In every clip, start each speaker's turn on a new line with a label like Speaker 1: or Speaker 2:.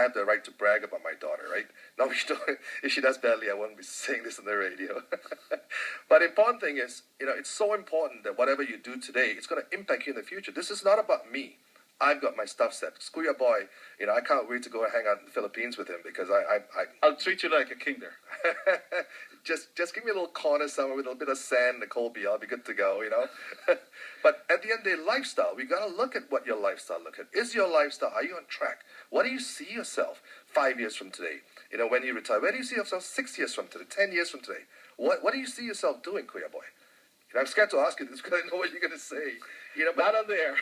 Speaker 1: I have the right to brag about my daughter, right? Now, if she does badly, I won't be saying this on the radio. But the important thing is, it's so important that whatever you do today, it's going to impact you in the future. This is not about me. I've got my stuff set. Screw your boy. I can't wait to go and hang out in the Philippines with him because
Speaker 2: I'll treat you like a king there.
Speaker 1: just give me a little corner somewhere with a little bit of sand and a cold beer. I'll be good to go, But at the end of the day, lifestyle, we got to look at what your lifestyle look at. Is your lifestyle, are you on track? What do you see yourself 5 years from today? When you retire, where do you see yourself 6 years from today, 10 years from today? What do you see yourself doing, Kuya Boy? I'm scared to ask you this because I know what you're going to say. But
Speaker 2: Not on the air.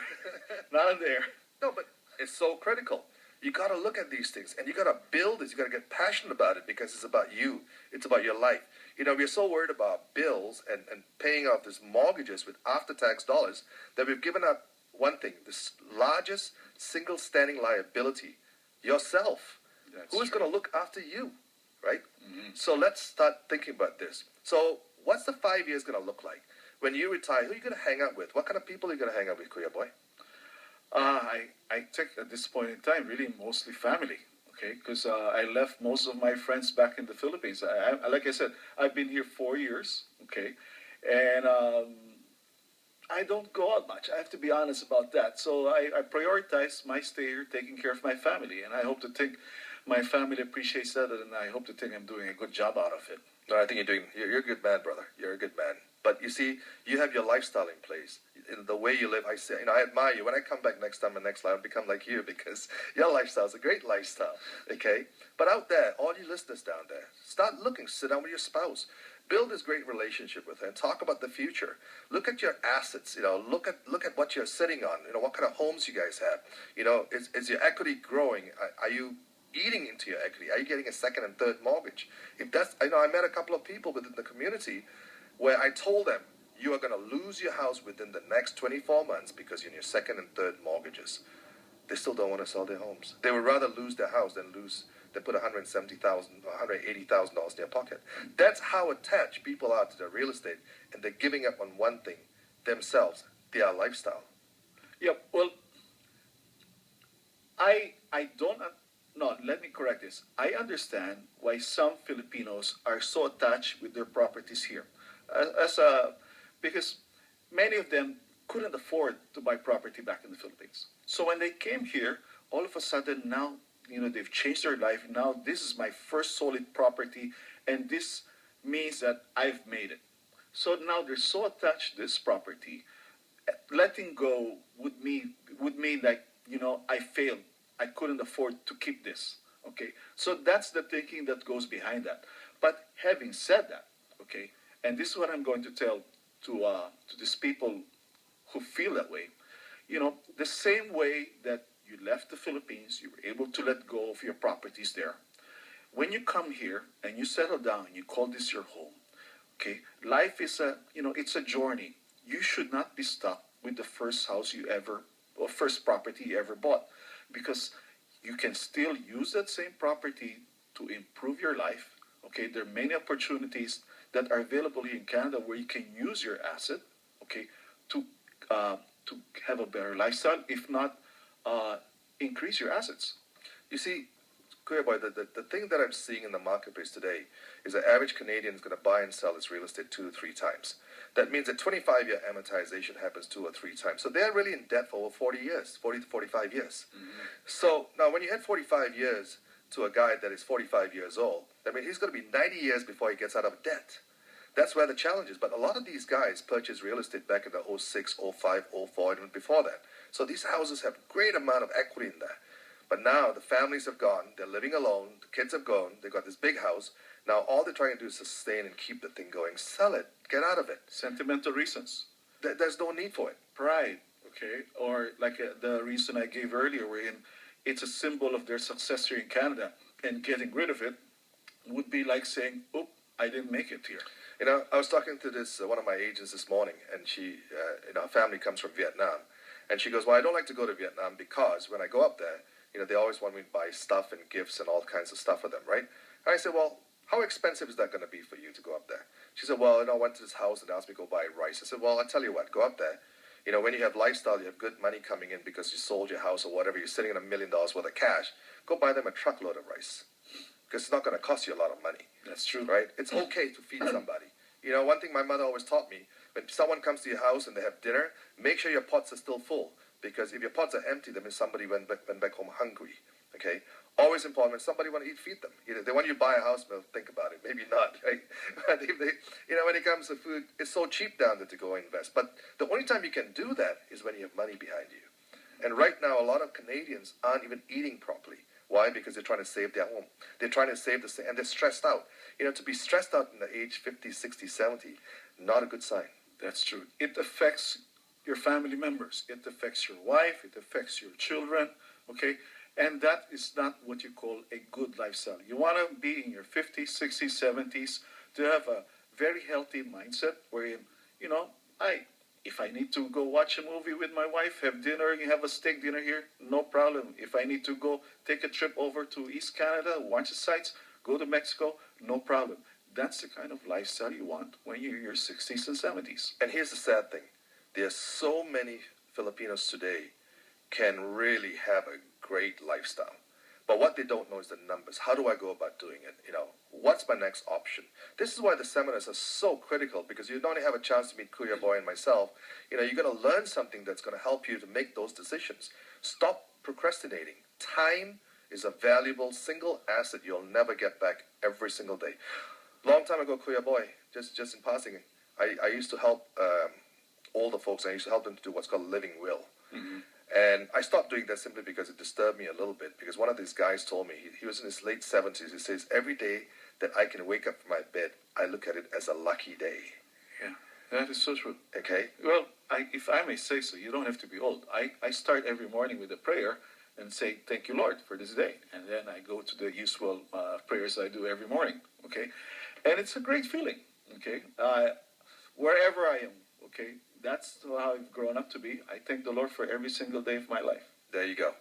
Speaker 2: Not on the air.
Speaker 1: no, but it's so critical. You got to look at these things, and you got to build this. You got to get passionate about it because it's about you. It's about your life. We're so worried about bills and paying off these mortgages with after-tax dollars that we've given up one thing, this largest single standing liability, yourself. Who's going to look after you, right? Mm-hmm. So let's start thinking about this. So what's the 5 years going to look like? When you retire, who are you going to hang out with? What kind of people are you going to hang out with, Kuya Boy?
Speaker 2: I think at this point in time, really mostly family. Okay, because I left most of my friends back in the Philippines. Like I said, I've been here 4 years. Okay, and I don't go out much. I have to be honest about that. So I prioritize my stay here, taking care of my family, and I hope to think my family appreciates that, and I hope to think I'm doing a good job out of it.
Speaker 1: No, I think you're a good man, brother. You're a good man. But you see, you have your lifestyle in place. In the way you live, I say, I admire you. When I come back next time and next life, I'll become like you because your lifestyle is a great lifestyle, okay? But out there, all you listeners down there, start looking. Sit down with your spouse. Build this great relationship with her and talk about the future. Look at your assets. Look at what you're sitting on. What kind of homes you guys have. Is your equity growing? Are you eating into your equity? Are you getting a second and third mortgage? If that's, I met a couple of people within the community where I told them, you are going to lose your house within the next 24 months because you're in your second and third mortgages. They still don't want to sell their homes. They would rather lose their house than put $170,000 or $180,000 in their pocket. That's how attached people are to their real estate, and they're giving up on one thing, themselves, their lifestyle.
Speaker 2: Yeah, well, I don't. No, let me correct this. I understand why some Filipinos are so attached with their properties here, because many of them couldn't afford to buy property back in the Philippines. So when they came here, all of a sudden now, they've changed their life. Now this is my first solid property, and this means that I've made it. So now they're so attached to this property. Letting go would mean like, I failed. I couldn't afford to keep this. Okay, so that's the thinking that goes behind that. But having said that, okay, and this is what I'm going to tell to these people who feel that way. The same way that you left the Philippines, you were able to let go of your properties there. When you come here and you settle down, you call this your home. Okay, life is it's a journey. You should not be stuck with the first first property you ever bought, because you can still use that same property to improve your life. Okay, there are many opportunities that are available here in Canada where you can use your asset, okay, to have a better lifestyle, if not increase your assets.
Speaker 1: You see, Kuya Boy, the thing that I'm seeing in the marketplace today is the average Canadian is going to buy and sell his real estate 2 to 3 times. That means a 25-year amortization happens 2 or 3 times. So they're really in debt for over 40 to 45 years. Mm-hmm. So now when you add 45 years to a guy that is 45 years old, I mean, he's going to be 90 years before he gets out of debt. That's where the challenge is. But a lot of these guys purchased real estate back in the 06, 05, 04, even before that. So these houses have a great amount of equity in there. But now the families have gone, they're living alone, the kids have gone, they've got this big house. Now all they're trying to do is sustain and keep the thing going. Sell it. Get out of it.
Speaker 2: Sentimental reasons.
Speaker 1: There's no need for it.
Speaker 2: Pride, okay? Or like the reason I gave earlier, wherein it's a symbol of their success here in Canada, and getting rid of it would be like saying, "Oop, I didn't make it here."
Speaker 1: I was talking to this one of my agents this morning, and she, her family comes from Vietnam, and she goes, "Well, I don't like to go to Vietnam because when I go up there, they always want me to buy stuff and gifts and all kinds of stuff for them, right?" And I said, "Well, how expensive is that going to be for you to go up there?" She said, "Well, I went to this house and they asked me to go buy rice." I said, "Well, I'll tell you what, go up there. You know, when you have lifestyle, you have good money coming in because you sold your house or whatever, you're sitting in $1 million worth of cash, go buy them a truckload of rice. Because it's not going to cost you a lot of money.
Speaker 2: That's true.
Speaker 1: Right? It's okay to feed somebody. You know, one thing my mother always taught me, when someone comes to your house and they have dinner, make sure your pots are still full. Because if your pots are empty, that means somebody went back home hungry. Okay? Always important, when somebody want to eat, feed them. You know, they want you to buy a house, well, think about it. Maybe not, right? But if they, you know, when it comes to food, it's so cheap down there to go invest. But the only time you can do that is when you have money behind you. And right now, a lot of Canadians aren't even eating properly. Why? Because they're trying to save their home. They're trying to save the, and they're stressed out. You know, to be stressed out in the age 50, 60, 70, not a good sign.
Speaker 2: That's true. It affects your family members. It affects your wife. It affects your children. Okay? And that is not what you call a good lifestyle. You want to be in your 50s, 60s, 70s to have a very healthy mindset wherein, you know, if I need to go watch a movie with my wife, have dinner, you have a steak dinner here, no problem. If I need to go take a trip over to East Canada, watch the sights, go to Mexico, no problem. That's the kind of lifestyle you want when you're in your 60s and 70s.
Speaker 1: And here's the sad thing. There's so many Filipinos today can really have a great lifestyle. But what they don't know is the numbers. How do I go about doing it? You know, what's my next option? This is why the seminars are so critical, because you not only have a chance to meet Kuya Boy and myself, you know, you're going to learn something that's going to help you to make those decisions. Stop procrastinating. Time is a valuable single asset you'll never get back every single day. Long time ago, Kuya Boy, just in passing, I used to help older folks. I used to help them to do what's called living will. Mm-hmm. And I stopped doing that simply because it disturbed me a little bit. Because one of these guys told me, he was in his late 70s, he says, every day that I can wake up from my bed, I look at it as a lucky day.
Speaker 2: Yeah, that is so true.
Speaker 1: Okay?
Speaker 2: Well, if I may say so, you don't have to be old. I start every morning with a prayer and say, thank you, Lord, for this day. And then I go to the usual prayers I do every morning, okay? And it's a great feeling, okay? Wherever I am, okay? That's how I've grown up to be. I thank the Lord for every single day of my life.
Speaker 1: There you go.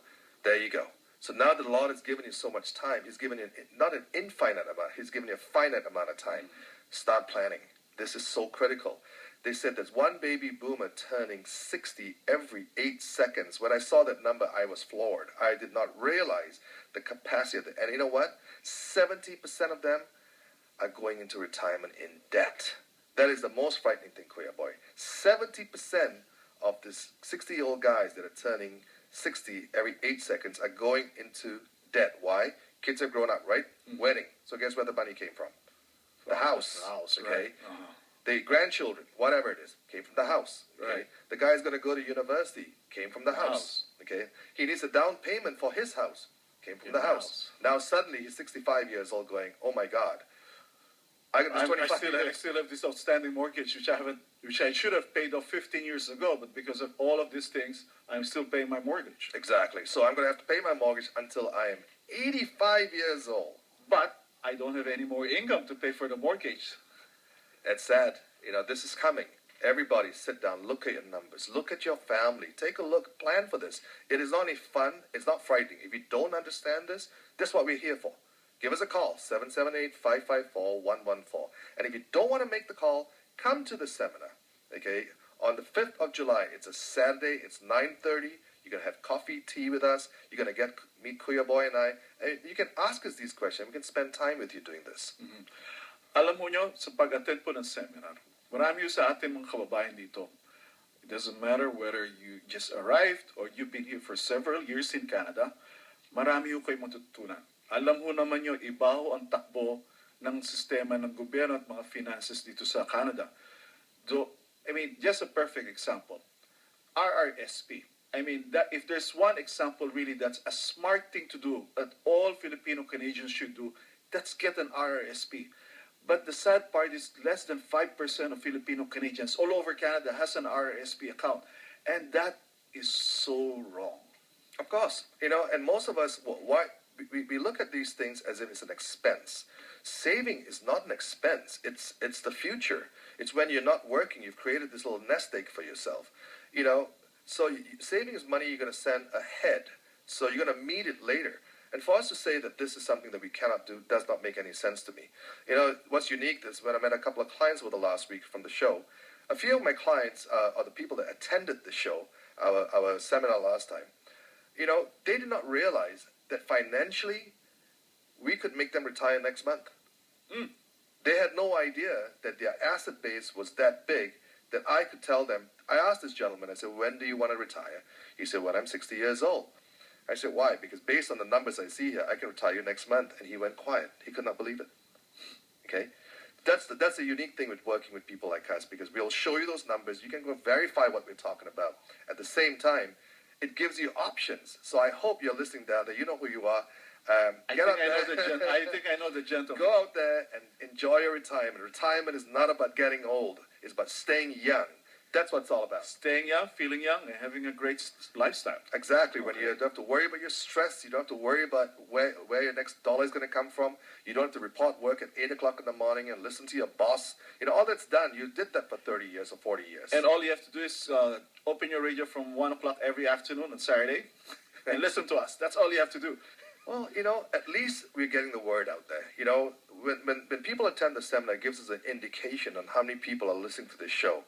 Speaker 1: There you go. So now that the Lord has given you so much time, He's given you not an infinite amount, He's given you a finite amount of time. Start planning. This is so critical. They said there's one baby boomer turning 60 every 8 seconds. When I saw that number, I was floored. I did not realize the capacity of it. And you know what? 70% of them are going into retirement in debt. That is the most frightening thing, Kuya Boy. 70% of these 60-year-old guys that are turning 60 every 8 seconds are going into debt. Why? Kids have grown up, right? Mm-hmm. Wedding. So guess where the money came from? The house.
Speaker 2: The house,
Speaker 1: okay?
Speaker 2: Right. Uh-huh.
Speaker 1: The grandchildren, whatever it is, came from the house. Okay?
Speaker 2: Right.
Speaker 1: The guy's going to go to university, came from the house. Okay? He needs a down payment for his house, came from the house. Now suddenly he's 65 years old going, oh my God. I
Speaker 2: still have this outstanding mortgage, which I should have paid off 15 years ago, but because of all of these things, I'm still paying my mortgage.
Speaker 1: Exactly. So I'm going to have to pay my mortgage until I am 85 years old.
Speaker 2: But I don't have any more income to pay for the mortgage.
Speaker 1: That's sad. You know, this is coming. Everybody sit down, look at your numbers, look at your family, take a look, plan for this. It is not only fun, it's not frightening. If you don't understand this, this is what we're here for. Give us a call, 778-554-114. And if you don't want to make the call, come to the seminar, okay? On the 5th of July, it's a Saturday, it's 9:30. You're going to have coffee, tea with us. You're going to meet Kuya Boy and I. And you can ask us these questions. We can spend time with you doing this.
Speaker 2: Mm-hmm. Alam mo nyo, sa pag-attend po ng seminar, marami yung sa ating mga kababayan dito. It doesn't matter whether you just arrived or you've been here for several years in Canada, marami yung kayo matutunan. Alam ho naman nyo, iba ho ang takbo ng sistema ng gobyerno at mga finances dito sa Canada. Just a perfect example. RRSP. That if there's one example really that's a smart thing to do that all Filipino Canadians should do, that's get an RRSP. But the sad part is less than 5% of Filipino Canadians all over Canada has an RRSP account. And that is so wrong.
Speaker 1: Of course. You know, and most of us, we look at these things as if it's an expense. Saving is not an expense. It's the future. It's when you're not working, you've created this little nest egg for yourself. You know, so saving is money you're going to send ahead. So you're going to meet it later. And for us to say that this is something that we cannot do does not make any sense to me. You know, what's unique is when I met a couple of clients over the last week from the show, A few of my clients, or the people that attended the show, our seminar last time, they did not realize that financially we could make them retire next month.
Speaker 2: Mm.
Speaker 1: They had no idea that their asset base was that big that I could tell them. I asked this gentleman, I said, when do you want to retire? He said, when I'm 60 years old. I said, why? Because based on the numbers I see here, I can retire you next month. And he went quiet. He could not believe it. Okay? That's the unique thing with working with people like us, because we'll show you those numbers. You can go verify what we're talking about. At the same time, it gives you options. So I hope you're listening down there. You know who you are.
Speaker 2: I think I know the gentleman.
Speaker 1: Go out there and enjoy your retirement. Retirement is not about getting old. It's about staying young. That's what it's all about.
Speaker 2: Staying young, feeling young, and having a great lifestyle.
Speaker 1: Exactly. When you don't have to worry about your stress, you don't have to worry about where your next dollar is going to come from. You don't have to report work at 8 o'clock in the morning and listen to your boss. All that's done. You did that for 30 years or 40 years.
Speaker 2: And all you have to do is open your radio from 1 o'clock every afternoon on Saturday and listen to us. That's all you have to do.
Speaker 1: Well, at least we're getting the word out there. When people attend the seminar, it gives us an indication on how many people are listening to this show.